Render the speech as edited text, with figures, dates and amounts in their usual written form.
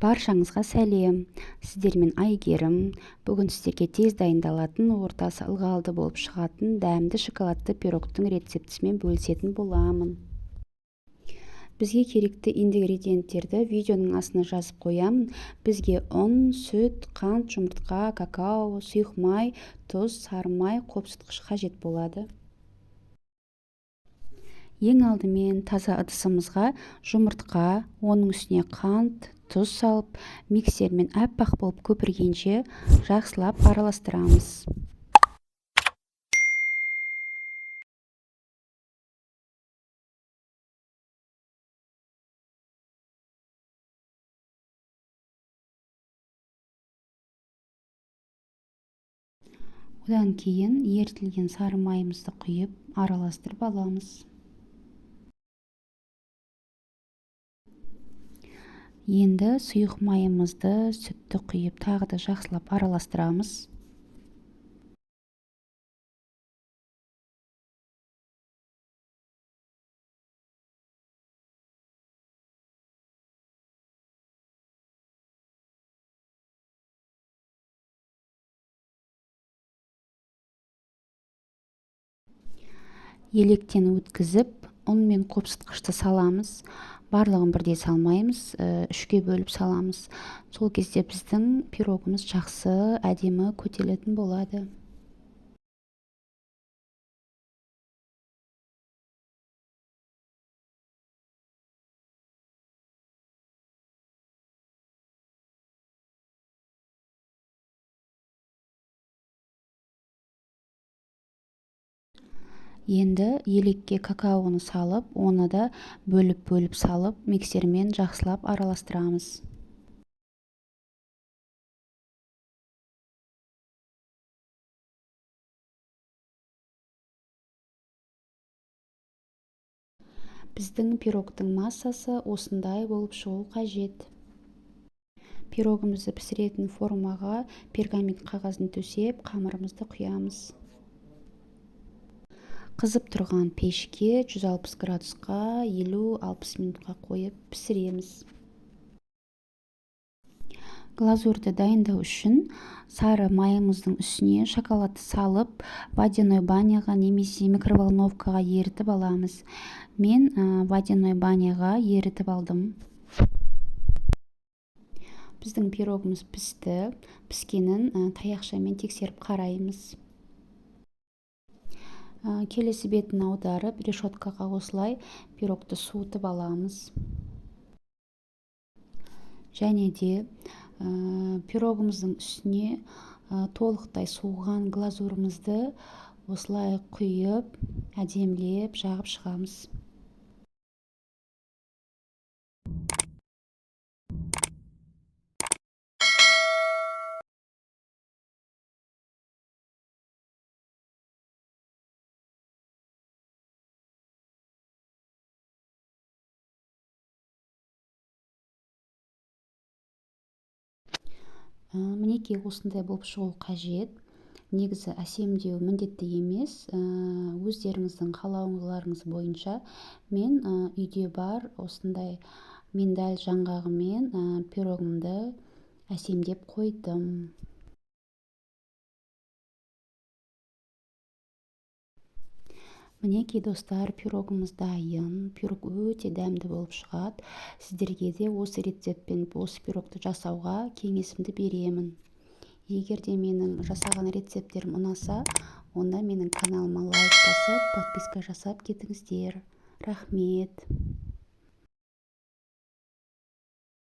Баршаңызға сәлем. Сіздермен Айгерім. Бүгін сіздерге тез дайындалатын, ортасы ылғалды болып шығатын дәмді шоколадты пирогтың рецептісімен бөлісетін боламын. Бізге керекті ингредиенттерді видеоның астына жазып қоямын. Бізге ұн, сүт, қант, жұмыртқа, какао, сұйық май, тұз, сары май, қопсытқыш қажет болады. Ең алдымен таза ыдысымызға жұмыртқа, оның үстіне қант, тұз салып, миксермен аппақ болып көпіргенше жақсылап араластырамыз. Одан кейін ерітілген сары майымызды құйып, араластырып аламыз. Енді сұйық майымызды, сүтті құйып, тағы да жақсылап араластырамыз. Електен өткізіп, ұн мен қопсытқышты саламыз. Барлығын бірдей салмаймыз, үшке бөліп саламыз. Сол кезде біздің пирогымыз жақсы, әдемі көтерілетін болады. Енді елекке какаоны салып, оны да бөліп салып, миксермен жақсылап араластырамыз. Біздің пирогтың массасы осындай болып шығу қажет. Пирогымызды пісіретін формаға пергамент қағазын төсеп, қамырымызды құямыз. Қызып тұрған пешке 160 градусқа 50-60 минутқа қойып пісіреміз. Глазурды дайындау үшін сары майымыздың үстіне шоколадты салып, водяной баняға немесе микроволновкаға ерітіп аламыз. Мен водяной баняға ерітіп алдым. Біздің пирогымыз пісті. Піскенін таяқшамен тексеріп қараймыз. Келесі бетін аударып, решеткаға осылай пирогты суытып аламыз. Және де пирогымыздың үстіне толықтай суыған глазурымызды осылай құйып, әдемілеп жағып шығамыз. Мінекей осындай болып шығу қажет. Негізі әсемдеу міндетті емес, өздеріңіздің қалауларыңыз бойынша. Мен үйде бар осындай миндаль жаңғағымен пирогымды әсемдеп қойдым. Мінекей достар, пирогымыз дайын. Пирог өте дәмді болып шығады. Сіздерге де осы рецептпен осы пирогты жасауға кеңесімді беремін. Егер де менің жасаған рецепттерім ұнаса, онда менің каналыма лайк басып, подписка жасап кетіңіздер. Рахмет.